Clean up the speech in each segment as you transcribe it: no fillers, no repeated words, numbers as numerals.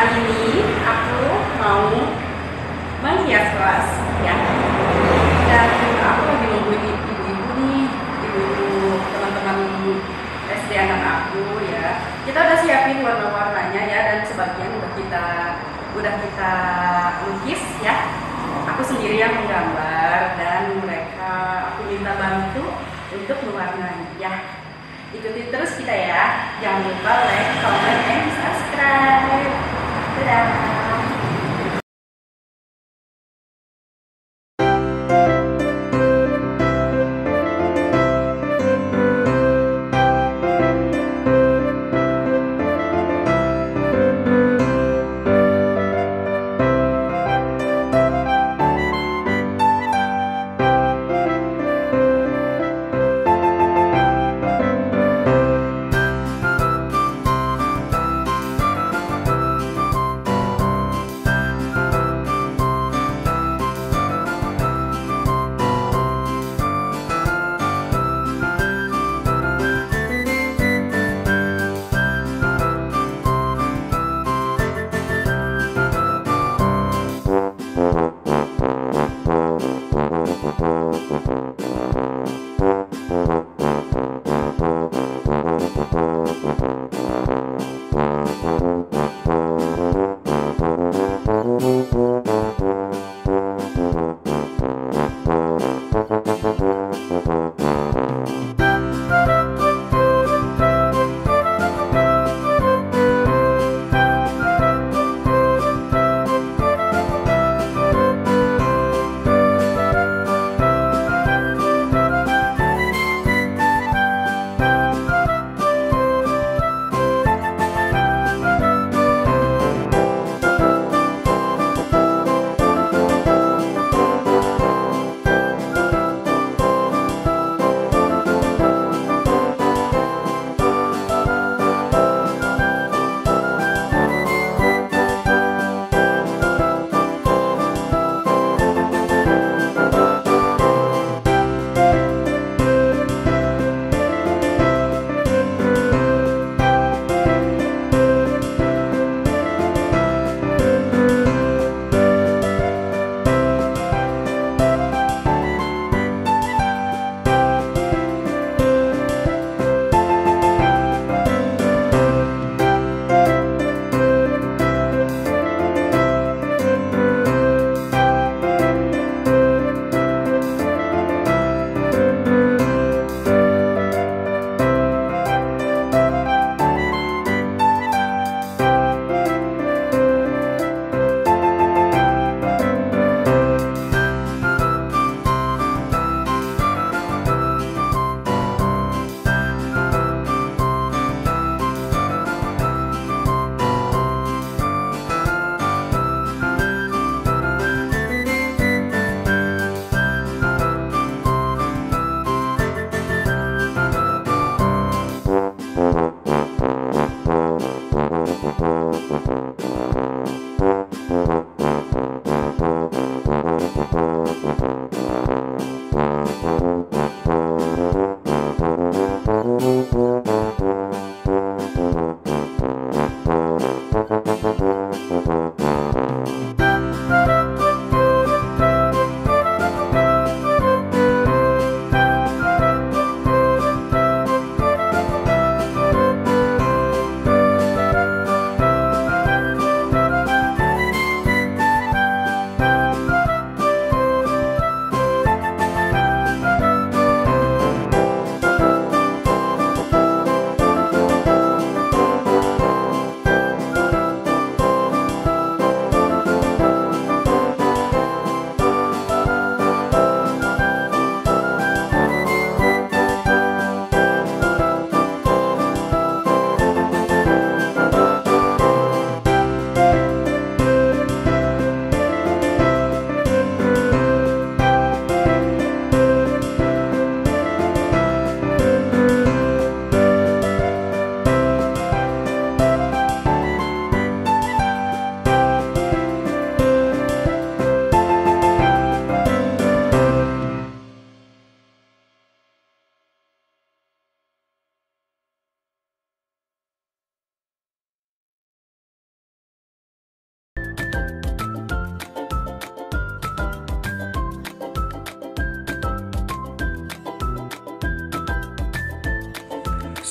Hari ini aku mau menghias kelas ya. Dan aku lagi nungguin ibu-ibu nih, ibu-ibu teman-teman SD anak aku ya. Kita udah siapin warna-warnanya ya, dan sebagian udah kita lukis ya. Aku sendiri yang menggambar dan aku minta bantu untuk mewarnai ya. Ikuti terus kita ya. Jangan lupa like, comment, and subscribe. Dadah.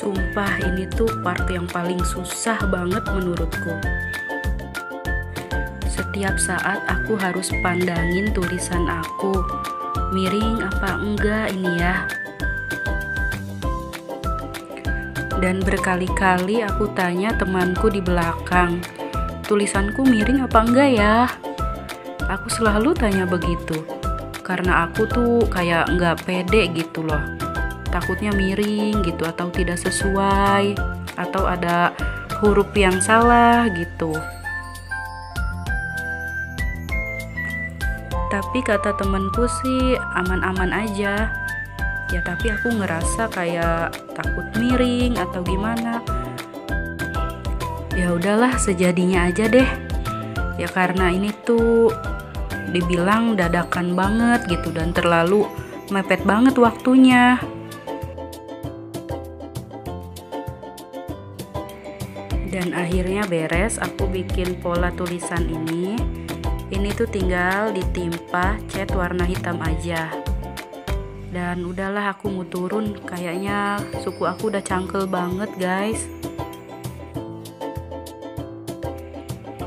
Sumpah ini tuh part yang paling susah banget menurutku. Setiap saat aku harus pandangin tulisan aku, miring apa enggak ini ya. Dan berkali-kali aku tanya temanku di belakang, tulisanku miring apa enggak ya? Aku selalu tanya begitu, karena aku tuh kayak nggak pede gitu loh. Takutnya miring gitu, atau tidak sesuai, atau ada huruf yang salah gitu. Tapi kata temenku sih aman-aman aja. Ya tapi aku ngerasa kayak takut miring atau gimana. Ya udahlah, sejadinya aja deh. Ya karena ini tuh dibilang dadakan banget gitu dan terlalu mepet banget waktunya. Dan akhirnya beres, aku bikin pola tulisan ini. Ini tuh tinggal ditimpa cat warna hitam aja. Dan udahlah, aku mau turun, kayaknya suku aku udah cangkel banget guys.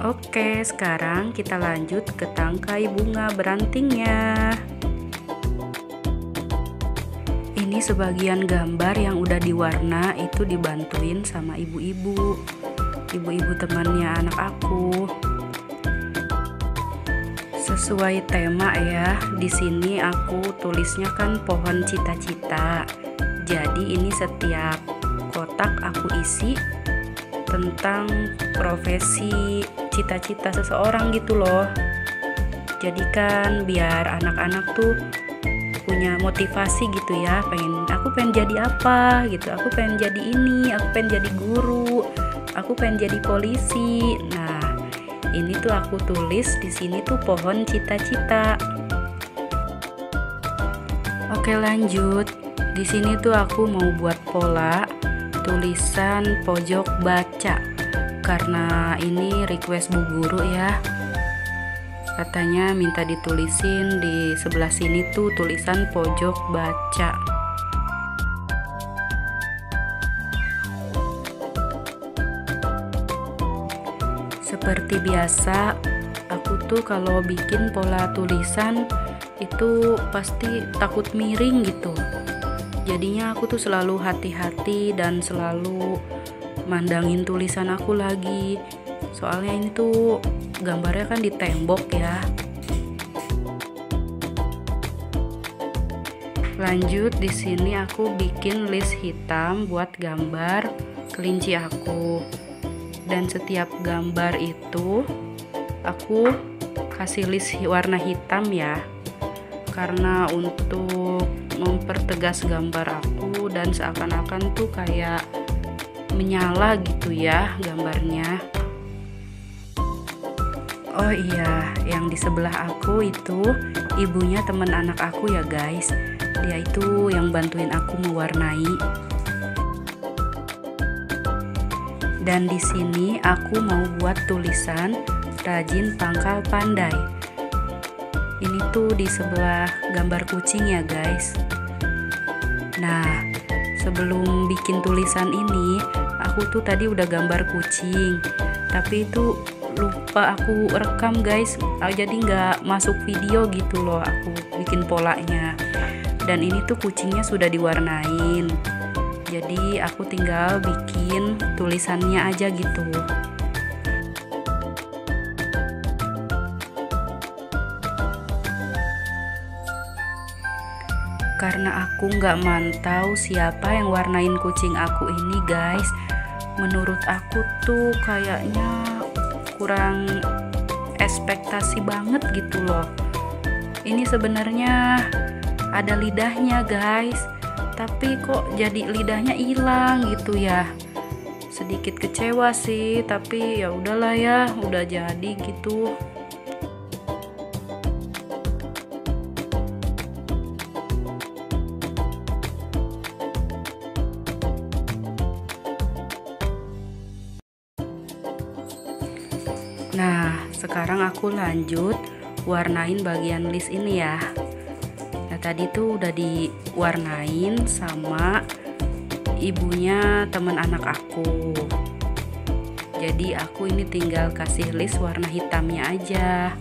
Oke, sekarang kita lanjut ke tangkai bunga berantingnya. Ini sebagian gambar yang udah diwarna itu dibantuin sama ibu-ibu temannya anak aku. Sesuai tema ya, di sini aku tulisnya kan pohon cita-cita. Jadi ini setiap kotak aku isi tentang profesi cita-cita seseorang gitu loh. Jadi kan biar anak-anak tuh punya motivasi gitu ya, aku pengen jadi apa gitu, aku pengen jadi ini, aku pengen jadi guru, aku pengen jadi polisi. Nah, ini tuh aku tulis di sini tuh pohon cita-cita. Oke, lanjut. Di sini tuh aku mau buat pola tulisan pojok baca. Karena ini request Bu Guru ya. Katanya minta ditulisin di sebelah sini tuh tulisan pojok baca. Seperti biasa, aku tuh kalau bikin pola tulisan itu pasti takut miring gitu. Jadinya aku tuh selalu hati-hati dan selalu mandangin tulisan aku lagi. Soalnya ini tuh gambarnya kan di tembok ya. Lanjut, di sini aku bikin list hitam buat gambar kelinci aku. Dan setiap gambar itu aku kasih list warna hitam ya. Karena untuk mempertegas gambar aku dan seakan-akan tuh kayak menyala gitu ya gambarnya. Oh iya, yang di sebelah aku itu ibunya teman anak aku ya guys. Dia itu yang bantuin aku mewarnai. Dan di sini aku mau buat tulisan rajin pangkal pandai. Ini tuh di sebelah gambar kucing ya guys. Nah, sebelum bikin tulisan ini, aku tuh tadi udah gambar kucing. Tapi itu lupa aku rekam guys, jadi nggak masuk video gitu loh aku bikin polanya. Dan ini tuh kucingnya sudah diwarnain, jadi aku tinggal bikin tulisannya aja gitu. Karena aku nggak mantau siapa yang warnain kucing aku ini guys, menurut aku tuh kayaknya kurang ekspektasi banget gitu loh. Ini sebenarnya ada lidahnya guys, tapi kok jadi lidahnya hilang gitu ya. Sedikit kecewa sih, tapi ya udahlah ya, udah jadi gitu. Nah, sekarang aku lanjut warnain bagian list ini ya. Nah, tadi tuh udah diwarnain sama ibunya teman anak aku. Jadi aku ini tinggal kasih list warna hitamnya aja.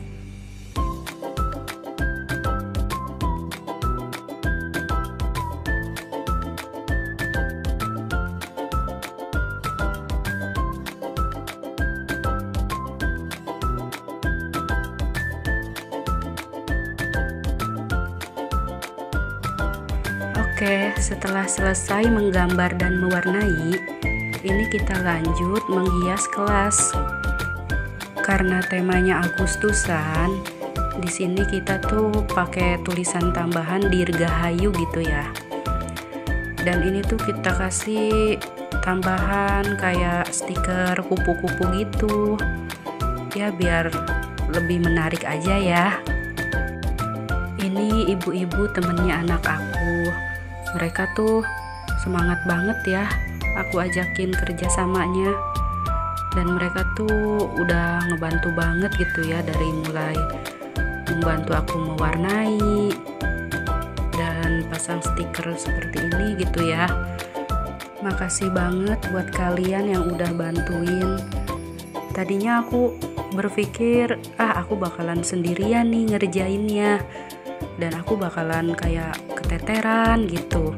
Oke, setelah selesai menggambar dan mewarnai, ini kita lanjut menghias kelas. Karena temanya Agustusan, di sini kita tuh pakai tulisan tambahan Dirgahayu gitu ya. Dan ini tuh kita kasih tambahan kayak stiker kupu-kupu gitu. Ya biar lebih menarik aja ya. Ini ibu-ibu temennya anak aku. Mereka tuh semangat banget ya, aku ajakin kerjasamanya. Dan mereka tuh udah ngebantu banget gitu ya, dari mulai membantu aku mewarnai dan pasang stiker seperti ini gitu ya. Makasih banget buat kalian yang udah bantuin. Tadinya aku berpikir, aku bakalan sendirian nih ngerjainnya, dan aku bakalan kayak keteteran gitu.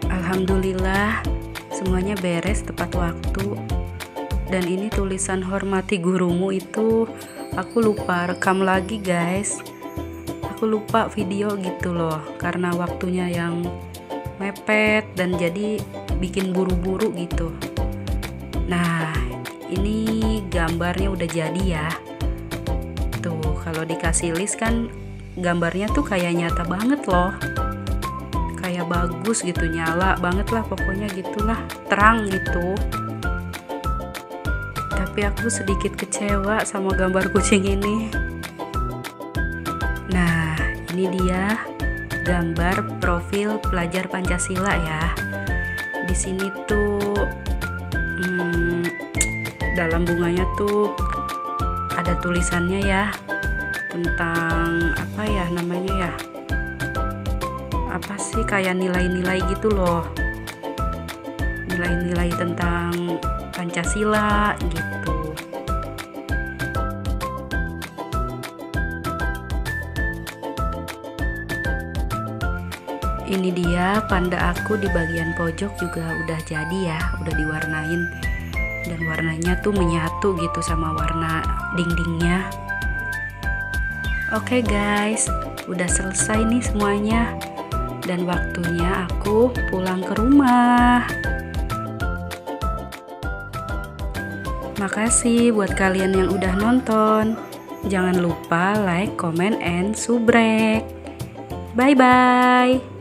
Alhamdulillah semuanya beres tepat waktu. Dan ini tulisan hormati gurumu itu aku lupa rekam lagi guys. Aku lupa video gitu loh, karena waktunya yang mepet dan jadi bikin buru-buru gitu. Nah, ini gambarnya udah jadi ya. Tuh, kalau dikasih list kan gambarnya tuh kayak nyata banget loh, kayak bagus gitu, nyala banget lah pokoknya gitulah, terang gitu. Tapi aku sedikit kecewa sama gambar kucing ini. Nah, ini dia gambar profil pelajar Pancasila ya. Di sini tuh dalam bunganya tuh ada tulisannya ya, tentang apa ya namanya ya, apa sih, kayak nilai-nilai gitu loh, nilai-nilai tentang Pancasila gitu. Ini dia panda aku di bagian pojok juga udah jadi ya, udah diwarnain, dan warnanya tuh menyatu gitu sama warna dindingnya. Oke guys, udah selesai nih semuanya, dan waktunya aku pulang ke rumah. Makasih buat kalian yang udah nonton. Jangan lupa like, comment, and subrek. Bye bye.